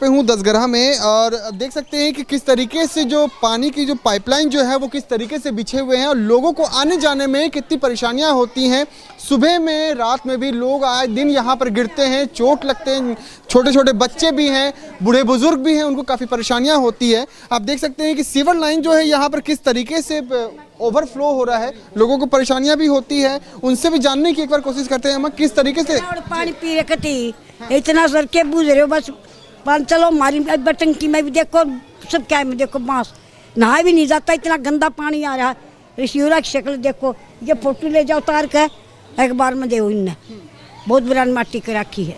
पे हूँ दसगरा में और देख सकते हैं कि किस तरीके से जो पानी की जो पाइपलाइन जो है वो किस तरीके से बिछे हुए हैं और लोगों को आने जाने में कितनी परेशानियां होती हैं। सुबह में रात में भी लोग आए दिन यहाँ पर गिरते हैं, चोट लगते हैं, छोटे छोटे बच्चे भी हैं, बूढ़े बुजुर्ग भी हैं, उनको काफ़ी परेशानियाँ होती है। आप देख सकते हैं कि सीवर लाइन जो है यहाँ पर किस तरीके से ओवरफ्लो हो रहा है, लोगों को परेशानियां भी होती है। उनसे भी जानने की एक बार कोशिश करते हैं हम किस तरीके से पानी पी रखी इतना सर के बूझ रहे हो बस पान चलो हमारी टंकी में भी देखो सब क्या में देखो बांस नहा भी नहीं जाता, इतना गंदा पानी आ रहा है। शिवरा की शक्ल देखो, ये फोटो ले जाओ तार का एक बार में देखो, इनने बहुत बुरा माटी कर रखी है,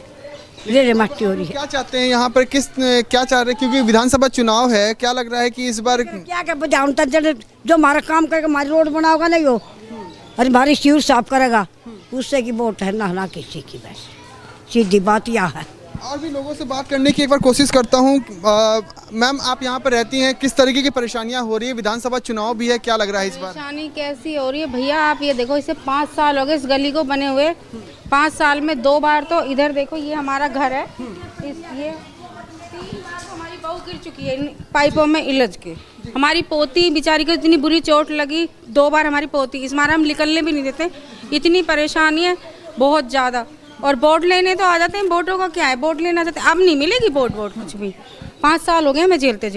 रे माटी हो रही है। क्या चाहते हैं यहाँ पर क्या चाह रहे हैं, क्योंकि विधानसभा चुनाव है, क्या लग रहा है कि इस बार क्या बजाऊं जो हमारा काम करेगा, हमारी रोड बनाओगा नहीं हो और हमारी शिवर साफ करेगा उससे की वोट है, ना किसी की, बस सीधी बात यह है। और भी लोगों से बात करने की एक बार कोशिश करता हूँ। मैम आप यहाँ पर रहती हैं, किस तरीके की परेशानियाँ हो रही है, विधानसभा चुनाव भी है, क्या लग रहा है इस बार? परेशानी कैसी हो रही है भैया, आप ये देखो, इसे 5 साल हो गए इस गली को बने हुए। 5 साल में 2 बार तो इधर देखो, ये हमारा घर है, ये 3 बार तो हमारी बहू गिर चुकी है पाइपों में इलझ के। हमारी पोती बेचारी को इतनी बुरी चोट लगी, 2 बार हमारी पोती, इस बार हम निकलने भी नहीं देते, इतनी परेशानी है बहुत ज़्यादा। और वोट लेने तो आ जाते हैं, वोटों का क्या है, वोट लेना चाहते हैं, अब नहीं मिलेगी वोट कुछ भी। 5 साल हो गए हमें झेलते।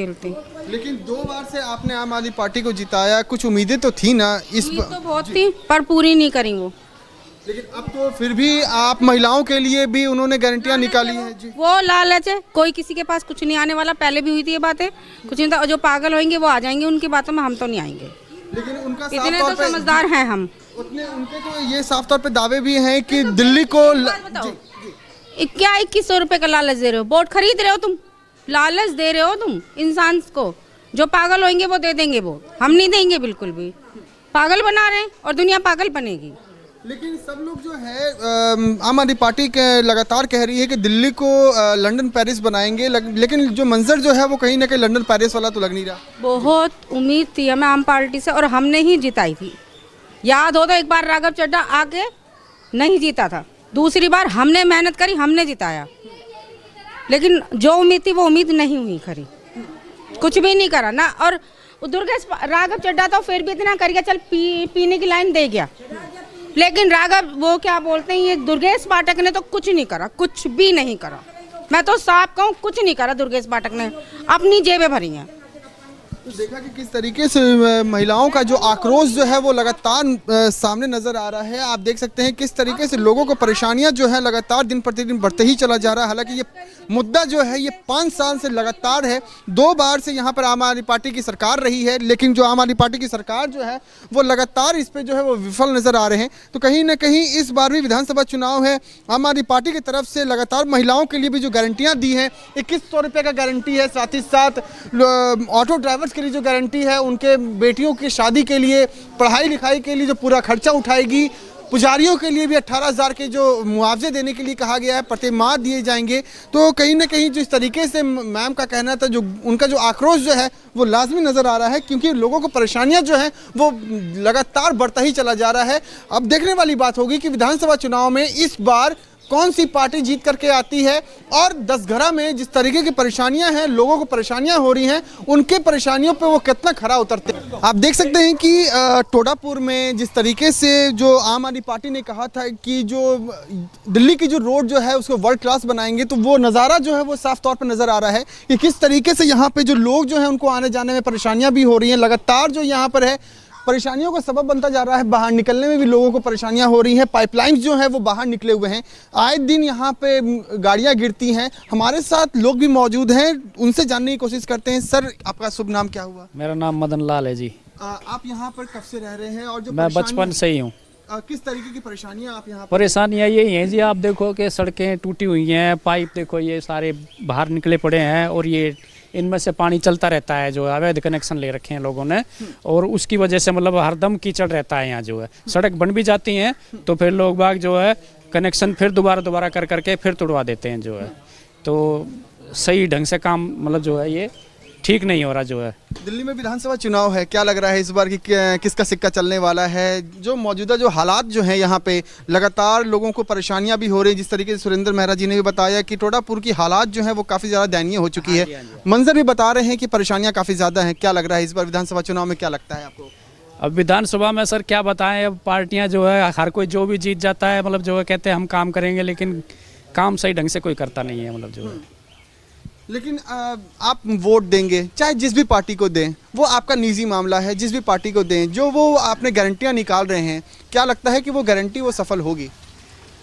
लेकिन 2 बार से आपने आम आदमी पार्टी को जिताया, कुछ उम्मीदें तो थी ना इस बार? तो बहुत थी पर पूरी नहीं करी वो। लेकिन अब तो फिर भी आप महिलाओं के लिए भी उन्होंने गारंटियां निकाली हैं जी। वो लालच है, कोई किसी के पास कुछ नहीं आने वाला, पहले भी हुई थी ये बातें, कुछ नहीं था। जो पागल होंगे वो आ जाएंगे, उनकी बातों में हम तो नहीं आएंगे। लेकिन उनका इतने तो समझदार हैं हम। उनके तो ये साफ तौर पे दावे भी हैं कि दिल्ली को क्या 2100 रुपए का लालच दे रहे हो, वोट खरीद रहे हो तुम, लालच दे रहे हो तुम इंसान को। जो पागल होंगे वो दे देंगे वोट, हम नहीं देंगे बिल्कुल भी। पागल बना रहे हैं और दुनिया पागल बनेगी। लेकिन सब लोग जो है आम आदमी पार्टी के लगातार कह रही है कि दिल्ली को लंदन पेरिस बनाएंगे, लेकिन जो मंजर जो है वो कहीं ना कहीं लंदन पेरिस वाला तो लग नहीं रहा। बहुत उम्मीद थी हमें आम पार्टी से और हमने ही जिताई थी। याद हो तो एक बार राघव चड्ढा आके नहीं जीता था, दूसरी बार हमने मेहनत करी, हमने जिताया। लेकिन जो उम्मीद थी वो उम्मीद नहीं हुई खरी, कुछ भी नहीं करा ना। और दुर्गेश राघव चड्ढा तो फिर भी इतना कर गया, चल पीने की लाइन दे गया, लेकिन राघव वो क्या बोलते हैं, ये दुर्गेश पाठक ने तो कुछ नहीं करा, कुछ भी नहीं करा। मैं तो साफ कहूँ कुछ नहीं करा दुर्गेश पाठक ने, अपनी जेबें भरी हैं। तो देखा कि किस तरीके से महिलाओं का जो आक्रोश जो है वो लगातार सामने नजर आ रहा है। आप देख सकते हैं किस तरीके से लोगों को परेशानियां जो है लगातार दिन प्रतिदिन बढ़ते ही चला जा रहा है। हालांकि ये मुद्दा जो है ये 5 साल से लगातार है, 2 बार से यहाँ पर आम आदमी पार्टी की सरकार रही है, लेकिन जो आम आदमी पार्टी की सरकार जो है वो लगातार इस पर जो है वो विफल नजर आ रहे हैं। तो कहीं ना कहीं इस बार भी विधानसभा चुनाव है, आम आदमी पार्टी की तरफ से लगातार महिलाओं के लिए भी जो गारंटियाँ दी हैं, 2100 रुपये का गारंटी है, साथ ही साथ ऑटो ड्राइवर्स के लिए जो गारंटी है, उनके बेटियों की शादी के लिए, पढ़ाई लिखाई के लिए जो पूरा खर्चा उठाएगी, पुजारियों के लिए भी 18,000 के जो मुआवजे देने के लिए कहा गया है, प्रति माह दिए जाएंगे। तो कहीं ना कहीं जो इस तरीके से मैम का कहना था, जो उनका जो आक्रोश जो है वो लाजमी नज़र आ रहा है, क्योंकि लोगों को परेशानियां जो है वो लगातार बढ़ता ही चला जा रहा है। अब देखने वाली बात होगी कि विधानसभा चुनाव में इस बार कौन सी पार्टी जीत करके आती है और दसघरा में जिस तरीके की परेशानियां हैं, लोगों को परेशानियां हो रही हैं, उनके परेशानियों पे वो कितना खरा उतरते हैं। आप देख सकते हैं कि टोडापुर में जिस तरीके से जो आम आदमी पार्टी ने कहा था कि जो दिल्ली की जो रोड जो है उसको वर्ल्ड क्लास बनाएंगे, तो वो नज़ारा जो है वो साफ तौर पर नज़र आ रहा है कि किस तरीके से यहाँ पे जो लोग जो हैं उनको आने जाने में परेशानियाँ भी हो रही हैं। लगातार जो यहाँ पर है परेशानियों का सबब बनता जा रहा है, बाहर निकलने में भी लोगों को परेशानियां हो रही हैं। पाइपलाइंस जो है वो बाहर निकले हुए हैं, आए दिन यहाँ पे गाड़ियां गिरती हैं। हमारे साथ लोग भी मौजूद हैं, उनसे जानने की कोशिश करते हैं। सर आपका शुभ नाम क्या हुआ? मेरा नाम मदन लाल है जी। आप यहाँ पर कब से रह रहे हैं और जो मैं बचपन से ही हूँ। किस तरीके की परेशानियां आप यहाँ? परेशानियाँ यही हैं जी, आप देखो कि सड़कें टूटी हुई हैं, पाइप देखो ये सारे बाहर निकले पड़े हैं और ये इनमें से पानी चलता रहता है, जो अवैध कनेक्शन ले रखे हैं लोगों ने, और उसकी वजह से मतलब हरदम कीचड़ रहता है यहाँ। जो है सड़क बन भी जाती हैं तो फिर लोग बाग जो है कनेक्शन फिर दोबारा कर करके फिर तोड़वा देते हैं। जो है तो सही ढंग से काम मतलब जो है ये ठीक नहीं हो रहा जो है। दिल्ली में विधानसभा चुनाव है, क्या लग रहा है इस बार कि किसका सिक्का चलने वाला है? जो मौजूदा जो हालात जो हैं यहाँ पे, लगातार लोगों को परेशानियां भी हो रही हैं। जिस तरीके से सुरेंद्र मेहरा जी ने भी बताया कि टोडापुर की हालात जो हैं वो काफ़ी ज़्यादा दयनीय हो चुकी है। मंजर भी बता रहे हैं कि परेशानियां काफ़ी ज़्यादा हैं। क्या लग रहा है इस बार विधानसभा चुनाव में, क्या लगता है आपको? अब विधानसभा में सर क्या बताएं, अब पार्टियां जो है हर कोई जो भी जीत जाता है, मतलब जो है कहते हैं हम काम करेंगे, लेकिन काम सही ढंग से कोई करता नहीं है, मतलब जो है। लेकिन आप वोट देंगे चाहे जिस भी पार्टी को दें, वो आपका निजी मामला है। जिस भी पार्टी को दें, जो वो आपने गारंटियां निकाल रहे हैं, क्या लगता है कि वो गारंटी वो सफल होगी?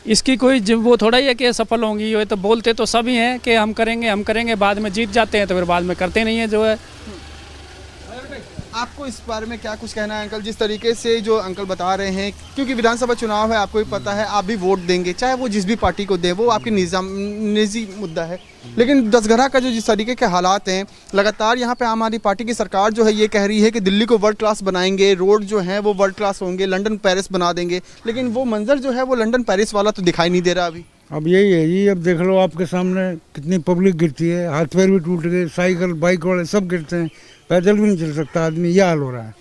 इसकी कोई वो थोड़ा ही है कि सफल होंगी। ये तो बोलते तो सभी हैं कि हम करेंगे, बाद में जीत जाते हैं तो फिर बाद में करते नहीं है जो है। आपको इस बारे में क्या कुछ कहना है अंकल? जिस तरीके से जो अंकल बता रहे हैं, क्योंकि विधानसभा चुनाव है, आपको भी पता है, आप भी वोट देंगे चाहे वो जिस भी पार्टी को दे, वो आपकी निजी मुद्दा है। लेकिन दसघरा का जो जिस तरीके के हालात हैं, लगातार यहाँ पे आम आदमी पार्टी की सरकार जो है ये कह रही है कि दिल्ली को वर्ल्ड क्लास बनाएंगे, रोड जो है वो वर्ल्ड क्लास होंगे, लंदन पेरिस बना देंगे, लेकिन वो मंजर जो है वो लंदन पेरिस वाला तो दिखाई नहीं दे रहा अभी। अब यही है जी, अब देख लो आपके सामने कितनी पब्लिक गिरती है, हाथ पैर भी टूट गए, साइकिल बाइक वाले सब गिरते हैं, पैदल भी नहीं चल सकता आदमी, यह हाल हो रहा है।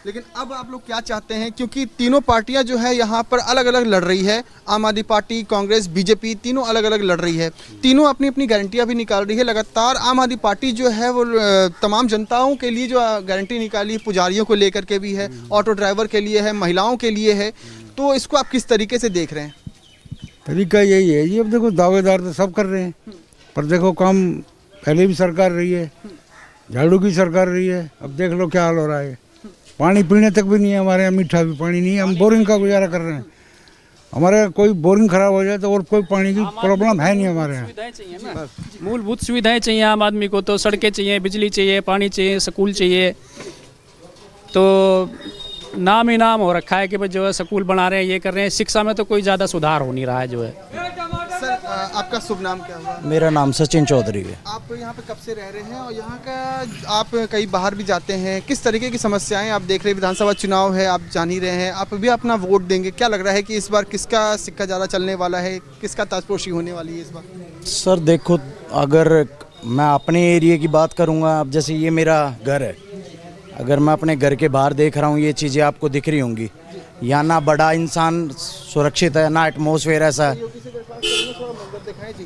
लेकिन अब आप लोग क्या चाहते हैं? क्योंकि तीनों पार्टियां जो है यहाँ पर अलग अलग लड़ रही है, आम आदमी पार्टी, कांग्रेस, बीजेपी, तीनों अलग अलग लड़ रही है, तीनों अपनी अपनी गारंटियां भी निकाल रही है। लगातार आम आदमी पार्टी जो है वो तमाम जनताओं के लिए जो गारंटी निकाली, पुजारियों को लेकर के भी है, ऑटो ड्राइवर के लिए है, महिलाओं के लिए है, तो इसको आप किस तरीके से देख रहे हैं? तरीका यही है जी, अब देखो दावेदार तो सब कर रहे हैं, पर देखो काम पहले भी सरकार रही है, झाड़ू की सरकार रही है, अब देख लो क्या हाल हो रहा है। पानी पीने तक भी नहीं है हमारे यहाँ, मीठा भी पानी नहीं है, हम बोरिंग का गुजारा कर रहे हैं। हमारे यहाँ कोई बोरिंग खराब हो जाए तो और कोई पानी की प्रॉब्लम है नहीं हमारे यहाँ। मूलभूत सुविधाएं चाहिए आम आदमी को, तो सड़कें चाहिए, बिजली चाहिए, पानी चाहिए, स्कूल चाहिए। तो नाम ही नाम हो रखा है कि भाई जो है स्कूल बना रहे हैं, ये कर रहे हैं, शिक्षा में तो कोई ज़्यादा सुधार हो नहीं रहा है जो है। सर आपका शुभ नाम क्या हुआ? मेरा नाम सचिन चौधरी है। आप यहाँ पे कब से रह रहे हैं और यहाँ का आप कहीं बाहर भी जाते हैं, किस तरीके की समस्याएं आप देख रहे हैं? विधानसभा चुनाव है, आप जान ही रहे हैं, आप भी अपना वोट देंगे, क्या लग रहा है कि इस बार किसका सिक्का ज़्यादा चलने वाला है, किसका ताजपोशी होने वाली है इस बार? सर देखो, अगर मैं अपने एरिया की बात करूँगा, अब जैसे ये मेरा घर है, अगर मैं अपने घर के बाहर देख रहा हूँ, ये चीज़ें आपको दिख रही होंगी, यहाँ ना बड़ा इंसान सुरक्षित है, ना एटमॉस्फेयर ऐसा है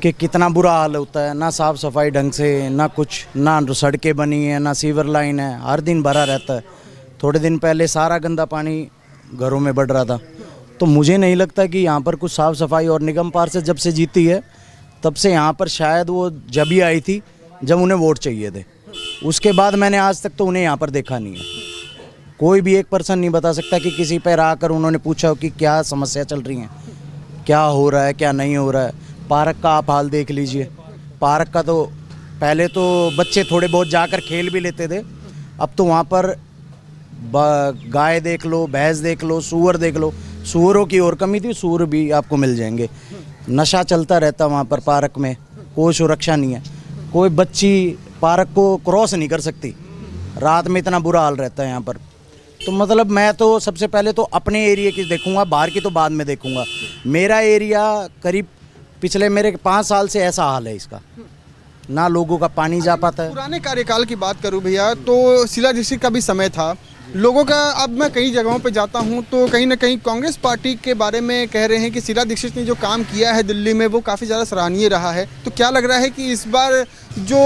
कि कितना बुरा हाल होता है, ना साफ़ सफाई ढंग से, ना कुछ, ना सड़कें बनी है, ना सीवर लाइन है, हर दिन भरा रहता है। थोड़े दिन पहले सारा गंदा पानी घरों में बढ़ रहा था। तो मुझे नहीं लगता कि यहाँ पर कुछ साफ़ सफाई, और निगम पार्षद जब से जीती है तब से यहाँ पर शायद वो जब ही आई थी जब उन्हें वोट चाहिए थे, उसके बाद मैंने आज तक तो उन्हें यहाँ पर देखा नहीं है। कोई भी एक पर्सन नहीं बता सकता कि किसी पर आकर उन्होंने पूछा हो कि क्या समस्या चल रही है, क्या हो रहा है, क्या नहीं हो रहा है। पार्क का आप हाल देख लीजिए, पार्क का तो पहले तो बच्चे थोड़े बहुत जाकर खेल भी लेते थे, अब तो वहाँ पर गाय देख लो, भैंस देख लो, सूअर देख लो। सूअरों की और कमी थी, सूअर भी आपको मिल जाएंगे। नशा चलता रहता वहाँ पर, पार्क में कोई सुरक्षा नहीं है, कोई बच्ची पार्क को क्रॉस नहीं कर सकती, रात में इतना बुरा हाल रहता है यहाँ पर। तो मतलब मैं तो सबसे पहले तो अपने एरिया की देखूंगा, बाहर की तो बाद में देखूंगा। मेरा एरिया करीब पिछले मेरे 5 साल से ऐसा हाल है इसका, ना लोगों का पानी जा पाता है। पुराने कार्यकाल की बात करूं भैया, तो शीला दीक्षित का भी समय था लोगों का। अब मैं कई जगहों पे जाता हूं तो कहीं ना कहीं कांग्रेस पार्टी के बारे में कह रहे हैं कि शीला दीक्षित ने जो काम किया है दिल्ली में वो काफ़ी ज़्यादा सराहनीय रहा है। तो क्या लग रहा है कि इस बार जो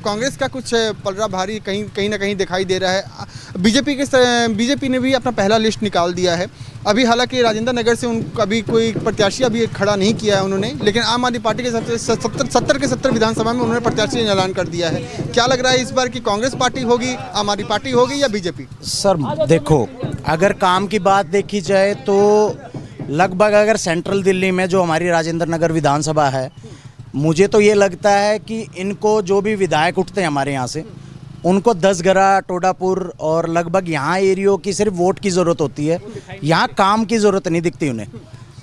कांग्रेस का कुछ पलड़ा भारी कहीं ना कहीं दिखाई दे रहा है? बीजेपी ने भी अपना पहला लिस्ट निकाल दिया है अभी, हालांकि राजेंद्र नगर से उनका भी कोई प्रत्याशी अभी खड़ा नहीं किया है उन्होंने, लेकिन आम आदमी पार्टी के 70 के 70 विधानसभा में उन्होंने प्रत्याशी ऐलान कर दिया है। क्या लग रहा है इस बार की कांग्रेस पार्टी होगी, आम आदमी पार्टी होगी या बीजेपी? सर देखो, अगर काम की बात देखी जाए तो लगभग अगर सेंट्रल दिल्ली में जो हमारी राजेंद्र नगर विधानसभा है, मुझे तो ये लगता है कि इनको जो भी विधायक उठते हैं हमारे यहाँ से, उनको दसघरा, टोडापुर और लगभग यहाँ एरियो की सिर्फ वोट की ज़रूरत होती है, यहाँ काम की ज़रूरत नहीं दिखती उन्हें।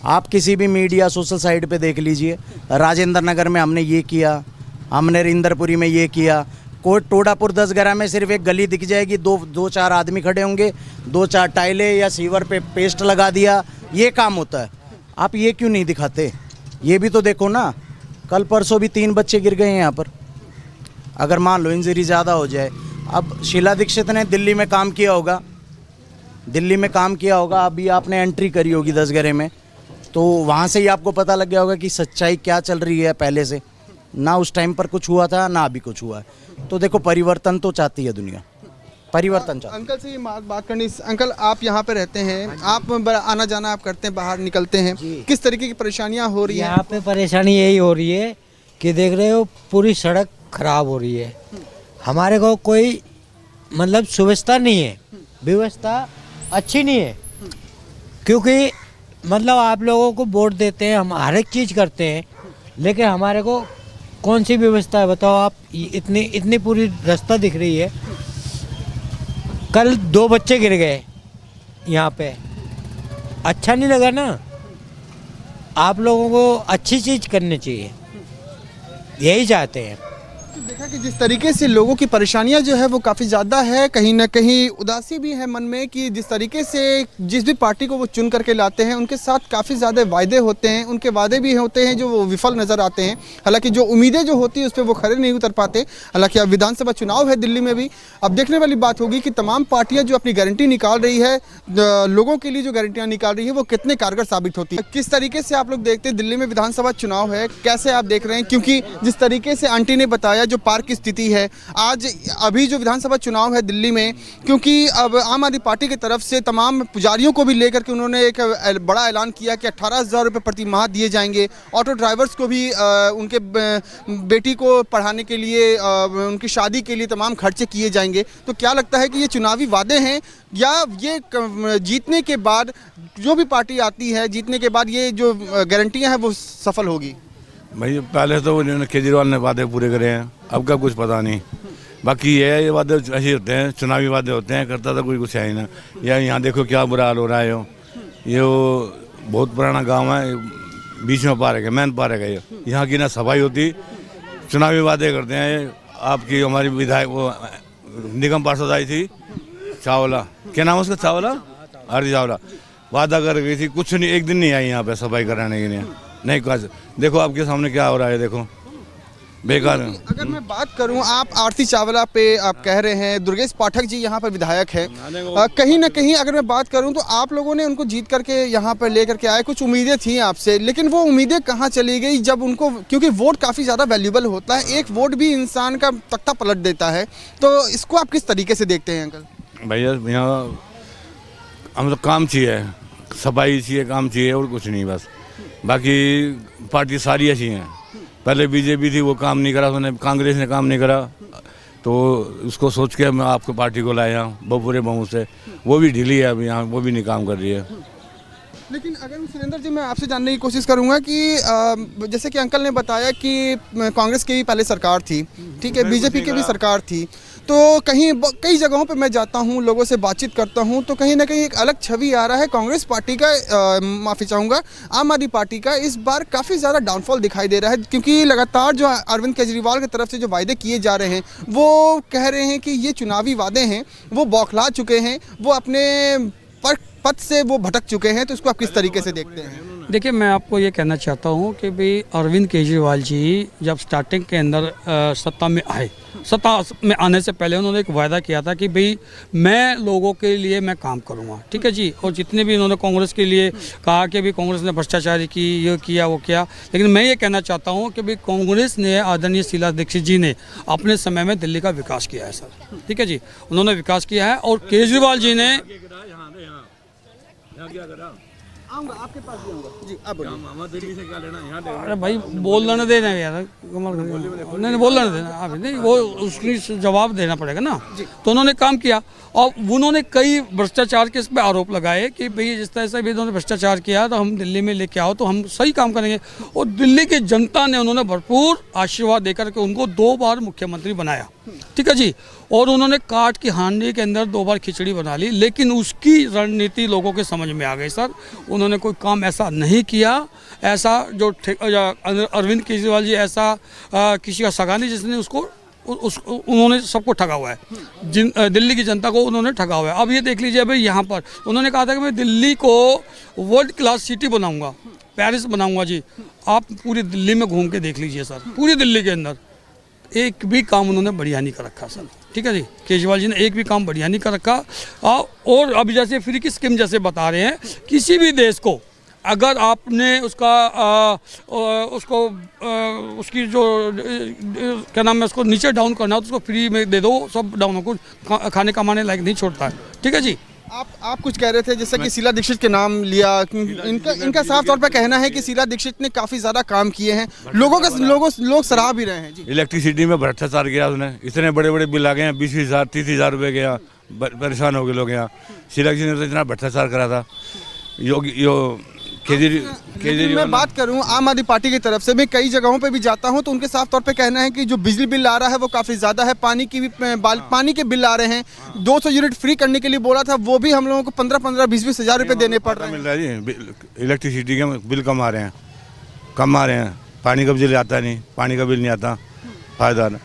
आप किसी भी मीडिया सोशल साइट पे देख लीजिए, राजेंद्र नगर में हमने ये किया, हमने इंदरपुरी में ये किया, कोई टोडापुर 10 में सिर्फ एक गली दिख जाएगी, दो चार आदमी खड़े होंगे, 2-4 टाइलें या सीवर पे पेस्ट लगा दिया, ये काम होता है। आप ये क्यों नहीं दिखाते? ये भी तो देखो ना, कल परसों भी 3 बच्चे गिर गए हैं यहाँ पर। अगर मान लो इंजरी ज़्यादा हो जाए, अब शीला दीक्षित ने दिल्ली में काम किया होगा, अभी आपने एंट्री करी होगी 10 घरे में, तो वहाँ से ही आपको पता लग गया होगा कि सच्चाई क्या चल रही है पहले से। ना उस टाइम पर कुछ हुआ था, ना अभी कुछ हुआ है। तो देखो, परिवर्तन तो चाहती है दुनिया, परिवर्तन चाहती है। अंकल से ये बात करनी। अंकल, आप यहाँ पे रहते हैं, आप आना जाना आप करते हैं, बाहर निकलते हैं, किस तरीके की परेशानियाँ हो रही हैं? यहाँ पे परेशानी यही हो रही है कि देख रहे हो पूरी सड़क खराब हो रही है, हमारे को कोई मतलब सुव्यवस्था नहीं है, व्यवस्था अच्छी नहीं है। क्योंकि मतलब आप लोगों को वोट देते हैं, हम हर एक चीज़ करते हैं, लेकिन हमारे को कौन सी व्यवस्था है बताओ आप? इतनी पूरी रास्ता दिख रही है। कल 2 बच्चे गिर गए यहाँ पे, अच्छा नहीं लगा ना। आप लोगों को अच्छी चीज़ करनी चाहिए, यही चाहते हैं। देखा कि जिस तरीके से लोगों की परेशानियां जो है वो काफ़ी ज़्यादा है, कहीं ना कहीं उदासी भी है मन में कि जिस तरीके से जिस भी पार्टी को वो चुन करके लाते हैं उनके साथ काफ़ी ज़्यादा वायदे होते हैं, उनके वादे भी होते हैं जो वो विफल नज़र आते हैं। हालांकि जो उम्मीदें जो होती है उस पर वो खरे नहीं उतर पाते। हालांकि अब विधानसभा चुनाव है दिल्ली में भी, अब देखने वाली बात होगी कि तमाम पार्टियाँ जो अपनी गारंटी निकाल रही है, लोगों के लिए जो गारंटियाँ निकाल रही है वो कितने कारगर साबित होती है। किस तरीके से आप लोग देखते हैं दिल्ली में विधानसभा चुनाव है, कैसे आप देख रहे हैं? क्योंकि जिस तरीके से आंटी ने बताया जो पार्क की स्थिति है आज, अभी जो विधानसभा चुनाव है दिल्ली में, क्योंकि अब आम आदमी पार्टी की तरफ से तमाम पुजारियों को भी लेकर के उन्होंने एक बड़ा ऐलान किया कि 18,000 रुपये प्रति माह दिए जाएंगे। ऑटो ड्राइवर्स को भी उनके बेटी को पढ़ाने के लिए, उनकी शादी के लिए तमाम खर्चे किए जाएंगे। तो क्या लगता है कि ये चुनावी वादे हैं या ये जीतने के बाद जो भी पार्टी आती है, जीतने के बाद ये जो गारंटियाँ हैं वो सफल होगी? भाई पहले तो उन्होंने केजरीवाल ने वादे पूरे करे हैं, अब का कुछ पता नहीं। बाकी ये वादे ऐसे होते हैं, चुनावी वादे होते हैं, करता तो कोई कुछ है ही ना। या यहाँ देखो क्या बुरा हाल हो रहा है। ये बहुत पुराना गांव है, बीच में पार्क है, मेन पार्क है। यहाँ की ना सफाई होती, चुनावी वादे करते हैं। आपकी हमारी विधायक वो निगम पार्षद आई थी चावला, क्या नाम है उसका? चावला, आरती चावला, वादा कर गई थी, कुछ नहीं, एक दिन नहीं आई यहाँ पे सफाई कराने के लिए। नहीं कहा, देखो आपके सामने क्या हो रहा है, देखो बेकार है। अगर मैं बात करूं, आप आरती चावला पे आप कह रहे हैं, दुर्गेश पाठक जी यहाँ पर विधायक है, कहीं ना कहीं अगर मैं बात करूं तो आप लोगों ने उनको जीत करके यहाँ पर लेकर के आए, कुछ उम्मीदें थी आपसे, लेकिन वो उम्मीदें कहाँ चली गई जब उनको, क्योंकि वोट काफ़ी ज़्यादा वैल्यूबल होता है, एक वोट भी इंसान का तख्ता पलट देता है। तो इसको आप किस तरीके से देखते हैं अंकल? भैया यहाँ हम तो काम चाहिए, सफाई चाहिए, काम चाहिए और कुछ नहीं बस। बाकी पार्टी सारी अच्छी हैं। पहले बीजेपी थी, वो काम नहीं करा, उसने कांग्रेस ने काम नहीं करा, तो उसको सोच के मैं आपको पार्टी को लाया बहुपुरे बहुमत से। वो भी ढीली है अभी यहाँ, वो भी नहीं काम कर रही है। लेकिन अगर सुरेंद्र जी, मैं आपसे जानने की कोशिश करूंगा कि जैसे कि अंकल ने बताया कि कांग्रेस की भी पहले सरकार थी, ठीक है, बीजेपी की भी सरकार थी, तो कई जगहों पे मैं जाता हूँ, लोगों से बातचीत करता हूँ, तो कहीं ना कहीं एक अलग छवि आ रहा है कांग्रेस पार्टी का, माफ़ी चाहूँगा, आम आदमी पार्टी का इस बार काफ़ी ज़्यादा डाउनफॉल दिखाई दे रहा है। क्योंकि लगातार जो अरविंद केजरीवाल की तरफ से जो वायदे किए जा रहे हैं, वो कह रहे हैं कि ये चुनावी वादे हैं, वो बौखला चुके हैं, वो अपने पद से वो भटक चुके हैं। तो इसको आप किस तरीके से देखते हैं? देखिए, मैं आपको ये कहना चाहता हूँ कि भाई अरविंद केजरीवाल जी जब स्टार्टिंग के अंदर सत्ता में आए, सत्ता में आने से पहले उन्होंने एक वायदा किया था कि भाई मैं लोगों के लिए मैं काम करूँगा, ठीक है जी। और जितने भी उन्होंने कांग्रेस के लिए कहा कि भाई कांग्रेस ने भ्रष्टाचार की, ये किया, वो किया, लेकिन मैं ये कहना चाहता हूँ कि भाई कांग्रेस ने, आदरणीय शीला दीक्षित जी ने अपने समय में दिल्ली का विकास किया है सर, ठीक है जी, उन्होंने विकास किया है। और केजरीवाल जी ने आपके पास भी आऊंगा जी, आप दिल्ली से क्या लेना यहाँ? अरे भाई बोलने देना यार, नहीं बोलने देना आप, नहीं वो उसकी जवाब देना पड़ेगा ना। तो उन्होंने काम किया और उन्होंने कई भ्रष्टाचार के इस पे आरोप लगाए कि भाई जिस तरह से भी उन्होंने भ्रष्टाचार किया तो हम दिल्ली में लेके आओ तो हम सही काम करेंगे। और दिल्ली की जनता ने उन्होंने भरपूर आशीर्वाद देकर के उनको 2 बार मुख्यमंत्री बनाया, ठीक है जी। और उन्होंने काट की हांडी के अंदर 2 बार खिचड़ी बना ली, लेकिन उसकी रणनीति लोगों के समझ में आ गई सर। उन्होंने कोई काम ऐसा नहीं किया, ऐसा जो अरविंद केजरीवाल जी ऐसा किसी का सगा नहीं जिसने उसको उन्होंने सबको ठगा हुआ है, दिल्ली की जनता को उन्होंने ठगा हुआ है। अब ये देख लीजिए भाई, यहाँ पर उन्होंने कहा था कि मैं दिल्ली को वर्ल्ड क्लास सिटी बनाऊंगा, पेरिस बनाऊंगा जी। आप पूरी दिल्ली में घूम के देख लीजिए सर, पूरी दिल्ली के अंदर एक भी काम उन्होंने बढ़िया नहीं कर रखा सर, ठीक है जी। केजरीवाल जी ने एक भी काम बढ़िया नहीं कर रखा। और अभी जैसे फ्री की स्कीम जैसे बता रहे हैं, किसी भी देश को अगर आपने उसकी जो क्या नाम है उसको नीचे डाउन करना हो तो उसको फ्री में दे दो, सब डाउन हो, कुछ खाने कमाने लायक नहीं छोड़ता है, ठीक है जी। आप कुछ कह रहे थे जैसे कि शीला दीक्षित के नाम लिया, इनका साफ तौर पर कहना है कि शीला दीक्षित ने काफी ज्यादा काम किए हैं, लोग सराह भी रहे हैं जी। इलेक्ट्रिसिटी में भ्रष्टाचार किया उसने, इतने बड़े बड़े बिल आ गए हैं, 20,000 30,000 रुपए गया, परेशान हो गए लोग यहाँ। शीला दीक्षित ने तो इतना भ्रष्टाचार करा था। केजरीवाल मैं बात करूं आम आदमी पार्टी की तरफ से, मैं कई जगहों पे भी जाता हूं तो उनके साफ तौर पे कहना है कि जो बिजली बिल आ रहा है वो काफ़ी ज़्यादा है, पानी के बिल आ रहे हैं, 200 यूनिट फ्री करने के लिए बोला था, वो भी हम लोगों को 15-15 20-20 हज़ार रुपये देने पड़ रहे हैं। मिल रहा है जी, इलेक्ट्रिसिटी के बिल कम आ रहे हैं, पानी का बिल आता नहीं, पानी का बिल नहीं आता, फायदा नहीं।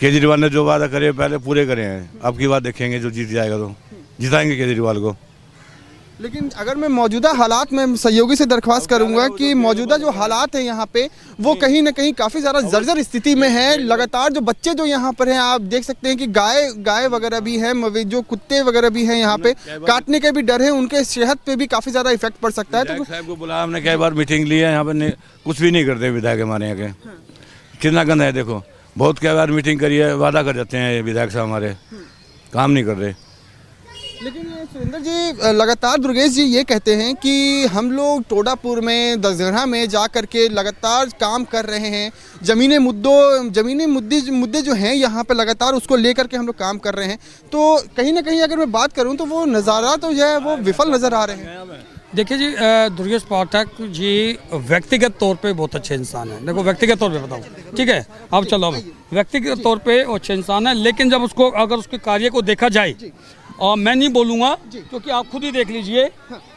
केजरीवाल ने जो वादा करे पहले पूरे करे हैं, अब की बात देखेंगे, जो जीत जाएगा तो जिताएंगे केजरीवाल को। लेकिन अगर मैं मौजूदा हालात में सहयोगी से दरख्वास्त करूंगा कि मौजूदा जो हालात हैं यहाँ पे वो कहीं ना कहीं काफ़ी ज़्यादा जर्जर स्थिति में है। लगातार जो बच्चे जो यहाँ पर हैं, आप देख सकते हैं कि गाय वगैरह भी हैं, जो कुत्ते वगैरह भी हैं यहाँ पे, काटने के भी डर है, उनके सेहत पे भी काफ़ी ज़्यादा इफेक्ट पड़ सकता है। तो साहब को बुलाया हमने, कई बार मीटिंग ली है, यहाँ पर कुछ भी नहीं करते विधायक हमारे यहाँ के, कितना गंदा है देखो। बहुत कई बार मीटिंग करी है, वादा कर जाते हैं विधायक साहब हमारे, काम नहीं कर रहे। लेकिन ये सुरेंद्र जी लगातार दुर्गेश जी ये कहते हैं कि हम लोग टोडापुर में, दसगढ़ा में जा कर के लगातार काम कर रहे हैं, ज़मीनी मुद्दे जो हैं यहाँ पे लगातार उसको लेकर के हम लोग काम कर रहे हैं। तो कहीं ना कहीं अगर मैं बात करूँ तो वो नज़ारा तो जो है वो विफल नज़र आ रहे हैं। देखिए जी, दुर्गेश पाठक जी व्यक्तिगत तौर पे बहुत अच्छे इंसान हैं। देखो व्यक्तिगत तौर पे बताऊँ, ठीक है, अब चलो व्यक्तिगत तौर पे अच्छे इंसान है, लेकिन जब उसको अगर उसके कार्य को देखा जाए, और मैं नहीं बोलूँगा क्योंकि आप खुद ही देख लीजिए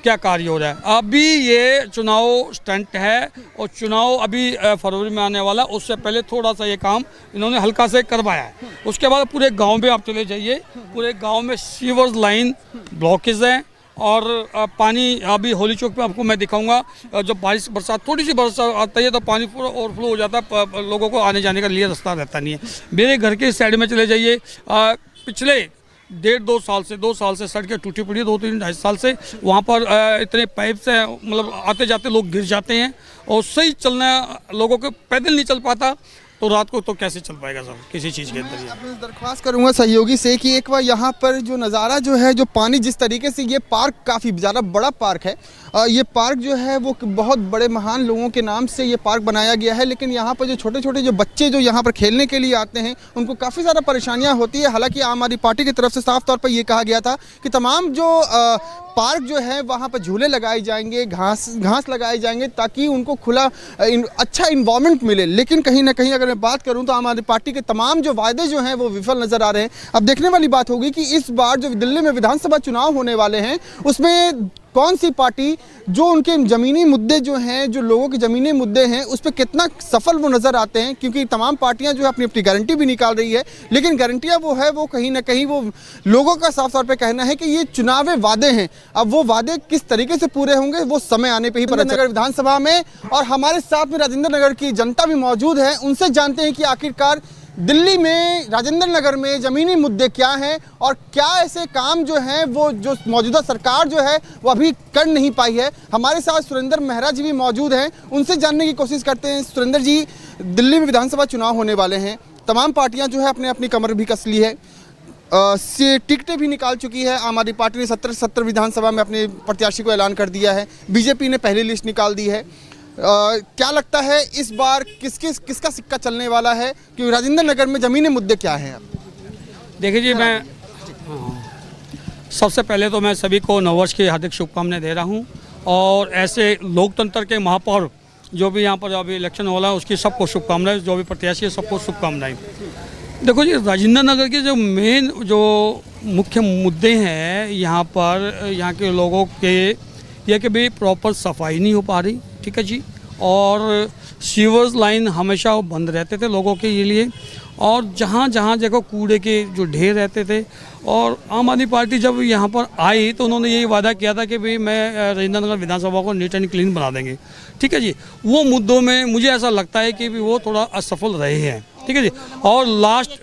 क्या कार्य हो रहा है। अभी ये चुनाव स्टंट है और चुनाव अभी फरवरी में आने वाला, उससे पहले थोड़ा सा ये काम इन्होंने हल्का से करवाया है। उसके बाद पूरे गांव में आप चले जाइए, पूरे गांव में सीवर्स लाइन ब्लॉकेज हैं और पानी अभी होली चौक पे आपको मैं दिखाऊंगा, जब बरसात थोड़ी सी बरसात आती है तो पानी पूरा ओवरफ्लो हो जाता है, लोगों को आने जाने का लिए रास्ता रहता नहीं है। मेरे घर के साइड में चले जाइए, पिछले 1.5-2 साल से सड़कें टूटी पड़ी है, 2-3-2.5 साल से वहाँ पर इतने पाइप से मतलब आते जाते लोग गिर जाते हैं और सही चलना लोगों को पैदल नहीं चल पाता, तो रात को तो कैसे चल पाएगा सर किसी चीज़ के अंदर। मैं दरख्वास्त करूंगा सहयोगी से कि एक बार यहाँ पर जो नज़ारा जो है, जो पानी जिस तरीके से, ये पार्क काफ़ी ज़्यादा बड़ा पार्क है, ये पार्क जो है वो बहुत बड़े महान लोगों के नाम से ये पार्क बनाया गया है, लेकिन यहाँ पर जो छोटे छोटे जो बच्चे जो यहाँ पर खेलने के लिए आते हैं उनको काफ़ी ज़्यादा परेशानियाँ होती है। हालांकि आम आदमी पार्टी की तरफ से साफ तौर पर ये कहा गया था कि तमाम जो पार्क जो है वहाँ पर झूले लगाए जाएंगे, घास लगाए जाएंगे ताकि उनको खुला अच्छा इन्वायरमेंट मिले। लेकिन कहीं ना कहीं अगर मैं बात करूँ तो आम आदमी पार्टी के तमाम जो वायदे जो हैं वो विफल नज़र आ रहे हैं। अब देखने वाली बात होगी कि इस बार जो दिल्ली में विधानसभा चुनाव होने वाले हैं उसमें कौन सी पार्टी जो उनके ज़मीनी मुद्दे जो हैं, जो लोगों के ज़मीनी मुद्दे हैं, उस पर कितना सफल वो नज़र आते हैं। क्योंकि तमाम पार्टियां जो है अपनी अपनी गारंटी भी निकाल रही है, लेकिन गारंटियां वो है वो कहीं ना कहीं वो लोगों का साफ तौर पे कहना है कि ये चुनावी वादे हैं। अब वो वादे किस तरीके से पूरे होंगे वो समय आने पर ही पता चलेगा। विधानसभा में और हमारे साथ में राजेंद्र नगर की जनता भी मौजूद है, उनसे जानते हैं कि आखिरकार दिल्ली में, राजेंद्र नगर में ज़मीनी मुद्दे क्या हैं और क्या ऐसे काम जो हैं वो जो मौजूदा सरकार जो है वो अभी कर नहीं पाई है। हमारे साथ सुरेंद्र मेहरा जी भी मौजूद हैं, उनसे जानने की कोशिश करते हैं। सुरेंद्र जी, दिल्ली में विधानसभा चुनाव होने वाले हैं, तमाम पार्टियां जो है अपने अपनी कमर भी कस ली है, टिकटें भी निकाल चुकी है। आम आदमी पार्टी ने 70 विधानसभा में अपने प्रत्याशी को ऐलान कर दिया है, बीजेपी ने पहली लिस्ट निकाल दी है। क्या लगता है इस बार किसका सिक्का चलने वाला है, कि राजेंद्र नगर में ज़मीनी मुद्दे क्या हैं? देखिए जी, मैं सबसे पहले तो मैं सभी को नववर्ष की हार्दिक शुभकामनाएं दे रहा हूं और ऐसे लोकतंत्र के महापर्व जो भी यहाँ पर अभी इलेक्शन हो रहा है उसकी सबको शुभकामनाएं, जो भी प्रत्याशी है सबको शुभकामनाएं। देखो जी, राजेंद्र नगर के जो मेन जो मुख्य मुद्दे हैं यहाँ पर, यहाँ के लोगों के यह कि भाई प्रॉपर सफाई नहीं हो पा रही, ठीक है जी, और सीवर्स लाइन हमेशा बंद रहते थे लोगों के लिए, और जहाँ जहाँ देखो कूड़े के जो ढेर रहते थे। और आम आदमी पार्टी जब यहाँ पर आई तो उन्होंने यही वादा किया था कि भाई मैं राजेंद्र नगर विधानसभा को नीट एंड क्लीन बना देंगे, ठीक है जी। वो मुद्दों में मुझे ऐसा लगता है कि भी वो थोड़ा असफल रहे हैं। ठीक है जी। और लास्ट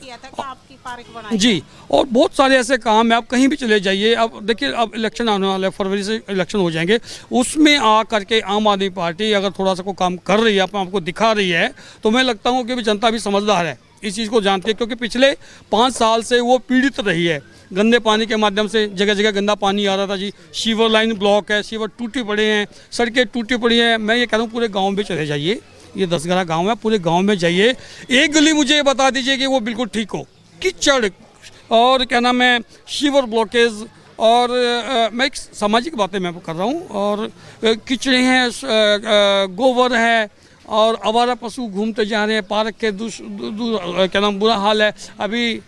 जी, और बहुत सारे ऐसे काम है, आप कहीं भी चले जाइए। अब देखिए, अब इलेक्शन आने वाला है, फरवरी से इलेक्शन हो जाएंगे, उसमें आ करके आम आदमी पार्टी अगर थोड़ा सा कोई काम कर रही है, आपको दिखा रही है, तो मैं लगता हूँ कि जनता भी समझदार है, इस चीज़ को जानती है। क्योंकि पिछले 5 साल से वो पीड़ित रही है गंदे पानी के माध्यम से। जगह जगह गंदा पानी आ रहा था जी, सीवर लाइन ब्लॉक है, सीवर टूटे पड़े हैं, सड़कें टूटी पड़ी हैं। मैं ये कह रहा हूँ पूरे गाँव में चले जाइए, ये 10 गाँव है, पूरे गाँव में जाइए, एक गली मुझे ये बता दीजिए कि वो बिल्कुल ठीक हो। कीचड़ और क्या नाम है, सीवर ब्लॉकेज, और मैं एक सामाजिक बातें मैं कर रहा हूँ, और कीचड़े हैं, गोबर है, और आवारा पशु घूमते जा रहे हैं, पार्क के क्या नाम बुरा हाल है। अभी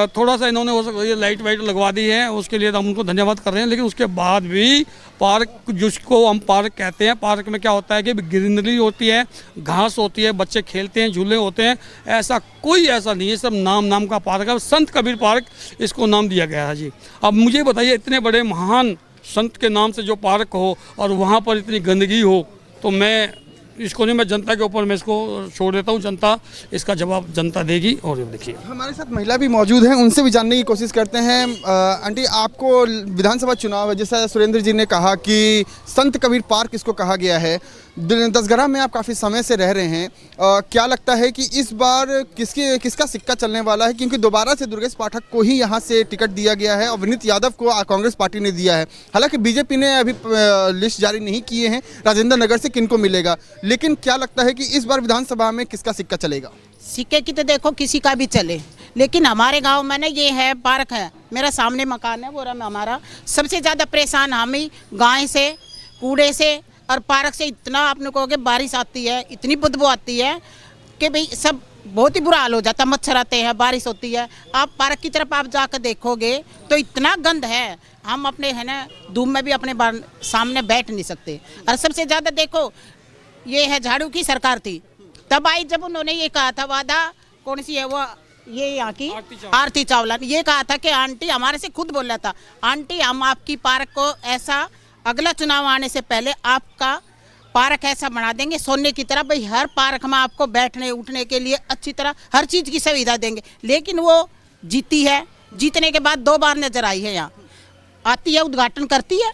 थोड़ा सा इन्होंने हो सकता है लाइट वाइट लगवा दी है, उसके लिए तो हम उनको धन्यवाद कर रहे हैं, लेकिन उसके बाद भी पार्क, जिसको हम पार्क कहते हैं, पार्क में क्या होता है कि ग्रीनरी होती है, घास होती है, बच्चे खेलते हैं, झूले होते हैं, ऐसा कोई ऐसा नहीं है, सब नाम का पार्क है। संत कबीर पार्क इसको नाम दिया गया है जी। अब मुझे बताइए, इतने बड़े महान संत के नाम से जो पार्क हो और वहाँ पर इतनी गंदगी हो, तो मैं इसको नहीं, मैं जनता के ऊपर मैं इसको छोड़ देता हूँ। जनता इसका जवाब जनता देगी। और देखिए, हमारे साथ महिला भी मौजूद हैं, उनसे भी जानने की कोशिश करते हैं। आंटी, आपको विधानसभा चुनाव है, जैसा सुरेंद्र जी ने कहा कि संत कबीर पार्क इसको कहा गया है, 10 में आप काफ़ी समय से रह रहे हैं, क्या लगता है कि इस बार किसका सिक्का चलने वाला है? क्योंकि दोबारा से दुर्गेश पाठक को ही यहाँ से टिकट दिया गया है और विनीत यादव को कांग्रेस पार्टी ने दिया है। हालांकि बीजेपी ने अभी लिस्ट जारी नहीं किए हैं राजेंद्र नगर से किनको मिलेगा, लेकिन क्या लगता है कि इस बार विधानसभा में किसका सिक्का चलेगा? सिक्के की तो देखो किसी का भी चले, लेकिन हमारे गांव में ना ये है, पार्क है, मेरा सामने मकान है, वो हमारा सबसे ज़्यादा परेशान हम ही, गाय से, कूड़े से और पार्क से। इतना आपने कहोगे बारिश आती है, इतनी बदबू आती है कि भाई सब बहुत ही बुरा हाल हो जाता है। मच्छर आते हैं, बारिश होती है, आप पार्क की तरफ आप जाकर देखोगे तो इतना गंद है, हम अपने है ना धूप में भी अपने सामने बैठ नहीं सकते। और सबसे ज़्यादा देखो, ये है झाड़ू की सरकार थी, तब आई जब उन्होंने ये कहा था, वादा कौन सी है वो, ये यहाँ की आरती चावला ने ये कहा था कि आंटी, हमारे से खुद बोला था, आंटी हम आपकी पार्क को ऐसा, अगला चुनाव आने से पहले आपका पार्क ऐसा बना देंगे सोने की तरह, भाई हर पार्क में आपको बैठने उठने के लिए अच्छी तरह हर चीज़ की सुविधा देंगे। लेकिन वो जीती है, जीतने के बाद 2 बार नजर आई है, यहाँ आती है, उद्घाटन करती है,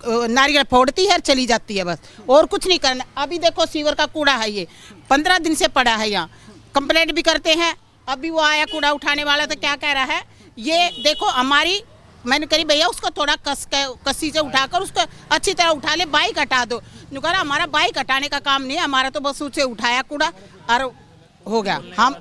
नारियल फोड़ती है और चली जाती है, बस और कुछ नहीं करना। अभी देखो सीवर का कूड़ा है, ये 15 दिन से पड़ा है, यहाँ कंप्लेंट भी करते हैं। अभी वो आया कूड़ा उठाने वाला, तो क्या कह रहा है, ये देखो हमारी, मैंने कही भैया उसको थोड़ा कसी से उठाकर उसको अच्छी तरह उठा ले, बाइक हटा दो। नु कह रहा हमारा बाइक हटाने का काम नहीं है, हमारा तो बस उसे उठाया कूड़ा और हो गया। हम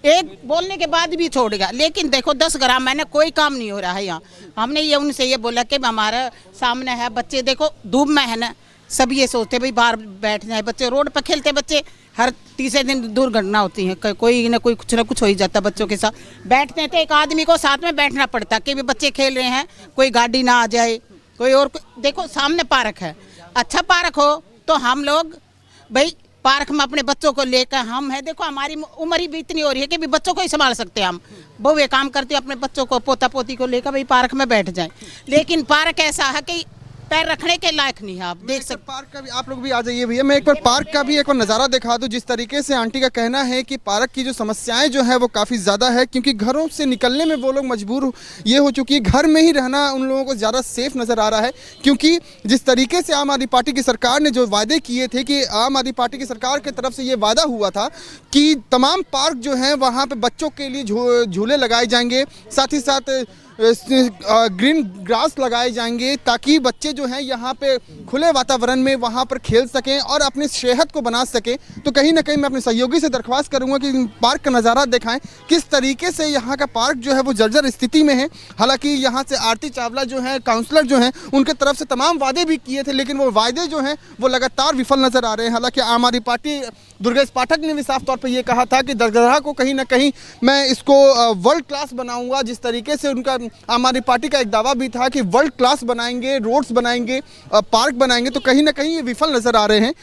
एक बोलने के बाद भी छोड़ गया। लेकिन देखो 10 ग्राम मैंने कोई काम नहीं हो रहा है यहाँ। हमने ये उनसे ये बोला कि हमारा सामने है, बच्चे देखो धूप में है ना, सब ये सोचते भाई बाहर बैठ जाए बच्चे, रोड पर खेलते बच्चे, हर तीसरे दिन दुर्घटना होती है, कोई ना कुछ हो ही जाता बच्चों के साथ। बैठते हैं तो एक आदमी को साथ में बैठना पड़ता कि भी बच्चे खेल रहे हैं, कोई गाड़ी ना आ जाए, कोई और। देखो सामने पार्क है, अच्छा पार्क हो तो हम लोग भाई पार्क में अपने बच्चों को लेकर, हम है देखो हमारी उम्र ही भी इतनी हो रही है कि भी बच्चों को ही संभाल सकते हैं हम, बहु ये काम करते हैं, अपने बच्चों को पोता पोती को लेकर भाई पार्क में बैठ जाएं। लेकिन पार्क ऐसा है कि पैर रखने के लायक नहीं है, आप देख सकते। पार्क का भी आप लोग भी आ जाइए भैया, मैं एक बार पार्क का भी एक बार नज़ारा दिखा दूं। जिस तरीके से आंटी का कहना है कि पार्क की जो समस्याएं जो है वो काफ़ी ज़्यादा है, क्योंकि घरों से निकलने में वो लोग मजबूर ये हो चुकी है, घर में ही रहना उन लोगों को ज़्यादा सेफ नज़र आ रहा है। क्योंकि जिस तरीके से आम आदमी पार्टी की सरकार ने जो वादे किए थे, कि आम आदमी पार्टी की सरकार की तरफ से ये वादा हुआ था कि तमाम पार्क जो हैं वहाँ पर बच्चों के लिए झूले लगाए जाएंगे, साथ ही साथ ग्रीन ग्रास लगाए जाएंगे, ताकि बच्चे जो हैं यहाँ पे खुले वातावरण में वहाँ पर खेल सकें और अपनी सेहत को बना सकें। तो कहीं ना कहीं मैं अपने सहयोगी से दरख्वास्त करूँगा कि पार्क का नज़ारा दिखाएं, किस तरीके से यहाँ का पार्क जो है वो जर्जर स्थिति में है। हालांकि यहाँ से आरती चावला जो है काउंसलर जो हैं, उनके तरफ से तमाम वादे भी किए थे, लेकिन वो वादे जो हैं वो लगातार विफल नज़र आ रहे हैं। हालाँकि आम आदमी पार्टी दुर्गेश पाठक ने भी साफ तौर पर यह कहा था कि दरगाह को कहीं ना कहीं मैं इसको वर्ल्ड क्लास बनाऊँगा। जिस तरीके से उनका आम आदमी पार्टी का एक दावा भी था कि वर्ल्ड क्लास बनाएंगे, रोड्स बनाएंगे, पार्क बनाएंगे, तो कहीं ना कहीं ये विफल नज़र आ रहे हैं।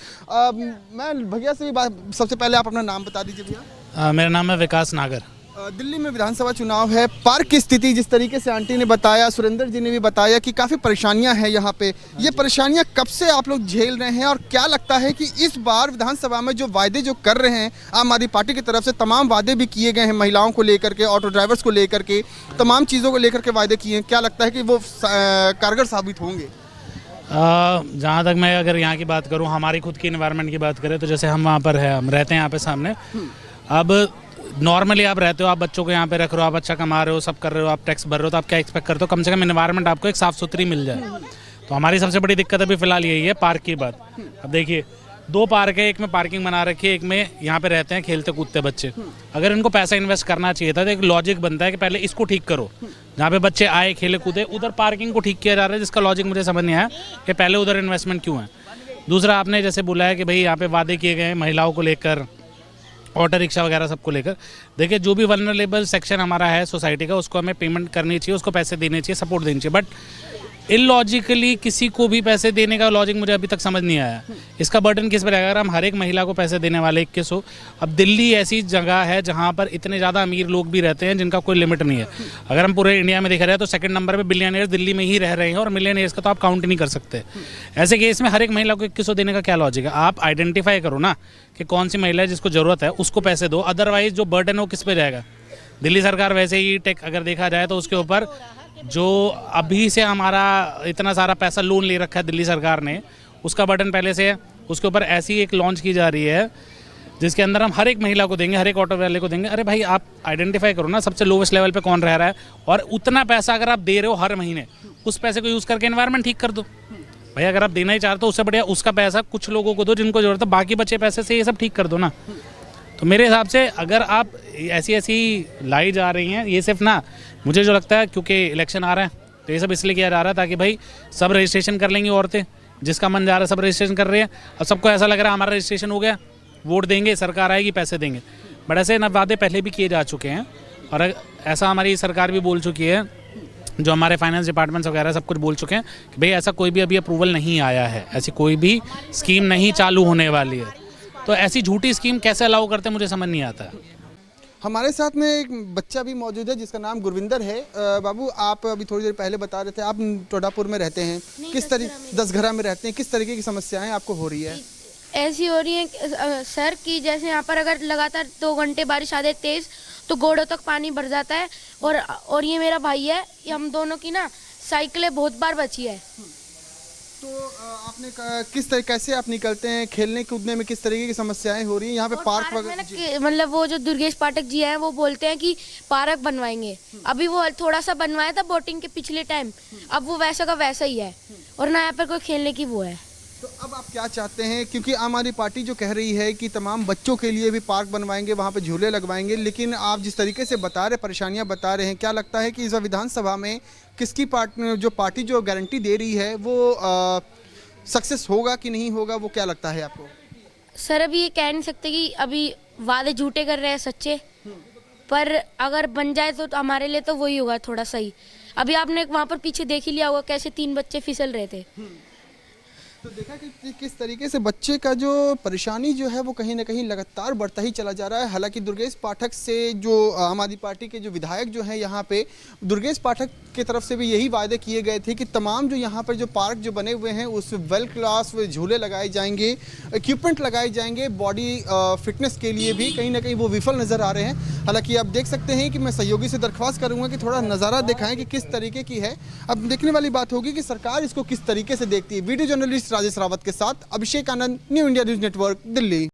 मैं भैया से भी सबसे पहले आप अपना नाम बता दीजिए भैया। मेरा नाम है विकास नागर। दिल्ली में विधानसभा चुनाव है, पार्क की स्थिति जिस तरीके से आंटी ने बताया, सुरेंद्र जी ने भी बताया कि काफ़ी परेशानियां हैं यहाँ पे। ये परेशानियां कब से आप लोग झेल रहे हैं और क्या लगता है कि इस बार विधानसभा में जो वायदे जो कर रहे हैं आम आदमी पार्टी की तरफ से, तमाम वादे भी किए गए हैं महिलाओं को लेकर के, ऑटो ड्राइवर्स को लेकर के, तमाम चीज़ों को लेकर के वादे किए हैं, क्या लगता है कि वो कारगर साबित होंगे? जहाँ तक मैं अगर यहाँ की बात करूँ, हमारी खुद की इन्वायरमेंट की बात करें तो जैसे हम वहाँ पर है, हम रहते हैं यहाँ पे सामने। अब नॉर्मली आप रहते हो, आप बच्चों को यहाँ पे रख रहे हो, आप अच्छा कमा रहे हो, सब कर रहे हो, आप टैक्स भर रहे हो, तो आप क्या एक्सपेक्ट करते हो? कम से कम इन्वायरमेंट आपको एक साफ़ सुथरी मिल जाए। तो हमारी सबसे बड़ी दिक्कत अभी फिलहाल यही है, पार्क की बात। अब देखिए 2 पार्क है, एक में पार्किंग बना रखी है, एक में यहाँ पे रहते हैं खेलते कूदते बच्चे। अगर इनको पैसा इन्वेस्ट करना चाहिए था तो एक लॉजिक बनता है कि पहले इसको ठीक करो, जहाँ पे बच्चे आए खेले कूदे, उधर पार्किंग को ठीक किया जा रहा है, जिसका लॉजिक मुझे समझ नहीं आया कि पहले उधर इन्वेस्टमेंट क्यों है। दूसरा, आपने जैसे बोला है कि भाई यहाँ पे वादे किए गए हैं महिलाओं को लेकर, ऑटो रिक्शा वगैरह सबको लेकर। देखिए जो भी वल्नरेबल सेक्शन हमारा है सोसाइटी का, उसको हमें पेमेंट करनी चाहिए, उसको पैसे देने चाहिए, सपोर्ट देनी चाहिए। बट इलॉजिकली किसी को भी पैसे देने का लॉजिक मुझे अभी तक समझ नहीं आया। इसका बर्डन किस पर रहेगा? अगर हम हर एक महिला को पैसे देने वाले 21 हो। अब दिल्ली ऐसी जगह है जहाँ पर इतने ज़्यादा अमीर लोग भी रहते हैं जिनका कोई लिमिट नहीं है। अगर हम पूरे इंडिया में देखा जाए तो सेकंड नंबर पे बिलियनियर्स दिल्ली में ही रह रहे हैं, और मिलियनियर्स का तो आप काउंट नहीं कर सकते। ऐसे केस में हर एक महिला को 21 देने का क्या लॉजिक है? आप आइडेंटिफाई करो ना कि कौन सी महिला है जिसको ज़रूरत है, उसको पैसे दो। अदरवाइज जो बर्डन है वो किस पे जाएगा? दिल्ली सरकार वैसे ही टेक अगर देखा जाए तो उसके ऊपर जो अभी से हमारा इतना सारा पैसा लोन ले रखा है दिल्ली सरकार ने, उसका बटन पहले से है। उसके ऊपर ऐसी एक लॉन्च की जा रही है जिसके अंदर हम हर एक महिला को देंगे, हर एक ऑटो वाले को देंगे। अरे भाई आप आइडेंटिफाई करो ना सबसे लोवेस्ट लेवल पे कौन रह रहा है, और उतना पैसा अगर आप दे रहे हो हर महीने, उस पैसे को यूज़ करके एनवायरनमेंट ठीक कर दो। भाई अगर आप देना ही चाहते हो उससे बढ़िया उसका पैसा कुछ लोगों को दो जिनको जरूरत है, बाकी बचे पैसे से ये सब ठीक कर दो ना। तो मेरे हिसाब से अगर आप ऐसी लाई जा रही हैं, ये सिर्फ ना, मुझे जो लगता है क्योंकि इलेक्शन आ रहा है तो ये सब इसलिए किया जा रहा है ताकि भाई सब रजिस्ट्रेशन कर लेंगी औरतें, जिसका मन जा रहा है सब रजिस्ट्रेशन कर रही है। अब सबको ऐसा लग रहा है हमारा रजिस्ट्रेशन हो गया, वोट देंगे, सरकार आएगी, पैसे देंगे। बट ऐसे ना वादे पहले भी किए जा चुके हैं, और ऐसा हमारी सरकार भी बोल चुकी है, जो हमारे फाइनेंस डिपार्टमेंट्स वगैरह सब कुछ बोल चुके हैं कि भाई ऐसा कोई भी अभी अप्रूवल नहीं आया है, ऐसी कोई भी स्कीम नहीं चालू होने वाली है। तो ऐसी झूठी स्कीम कैसे अलाउ करते हैं मुझे समझ नहीं आता। हमारे साथ में एक बच्चा भी मौजूद है जिसका नाम गुरविंदर है। बाबू आप अभी थोड़ी देर पहले बता रहे थे आप टोडापुर में रहते हैं, किस तरीके 10 में रहते हैं, किस तरीके की समस्याएं आपको हो रही है? ऐसी हो रही है सर कि जैसे यहाँ पर अगर लगातार 2 घंटे बारिश आ जाए तेज तो घोड़ों तक पानी भर जाता है, और ये मेरा भाई है, हम दोनों की ना साइकिलें बहुत बार बची है। तो आपने किस तरीके कैसे आप निकलते हैं खेलने कूदने में, किस तरीके की समस्याएं हो रही हैं यहाँ पे? पार्क वगैरह मतलब वो जो दुर्गेश पाठक जी हैं वो बोलते हैं कि पार्क बनवाएंगे, अभी वो थोड़ा सा बनवाया था बोटिंग के पिछले टाइम, अब वो वैसा का वैसा ही है, और ना यहाँ पर कोई खेलने की वो है। तो अब आप क्या चाहते हैं? क्योंकि आम आदमी पार्टी जो कह रही है कि तमाम बच्चों के लिए भी पार्क बनवाएंगे, वहाँ पे झूले लगवाएंगे, लेकिन आप जिस तरीके से बता रहे परेशानियाँ बता रहे हैं, क्या लगता है कि इस विधानसभा में किसकी पार्टी जो गारंटी दे रही है वो सक्सेस होगा कि नहीं होगा, वो क्या लगता है आपको? सर अभी ये कह नहीं सकते कि अभी वादे झूठे कर रहे हैं सच्चे, पर अगर बन जाए तो हमारे लिए तो वही होगा थोड़ा सही। अभी आपने वहाँ पर पीछे देख ही लिया होगा कैसे 3 बच्चे फिसल रहे थे। तो देखा कि किस तरीके से बच्चे का जो परेशानी जो है वो कहीं ना कहीं लगातार बढ़ता ही चला जा रहा है। हालांकि दुर्गेश पाठक से जो आम आदमी पार्टी के जो विधायक जो हैं यहाँ पे, दुर्गेश पाठक की तरफ से भी यही वादे किए गए थे कि तमाम जो यहाँ पर जो पार्क जो बने हुए हैं उस वेल क्लास झूले लगाए जाएंगे, इक्विपमेंट लगाए जाएंगे बॉडी फिटनेस के लिए भी, कहीं ना कहीं वो विफल नज़र आ रहे हैं। हालांकि आप देख सकते हैं कि मैं सहयोगी से दरख्वास्त करूँगा कि थोड़ा नज़ारा दिखाएँ कि किस तरीके की है। अब देखने वाली बात होगी कि सरकार इसको किस तरीके से देखती है। वीडियो जर्नलिस्ट राजेश रावत के साथ Abhishek Anand, New India News Network, Delhi.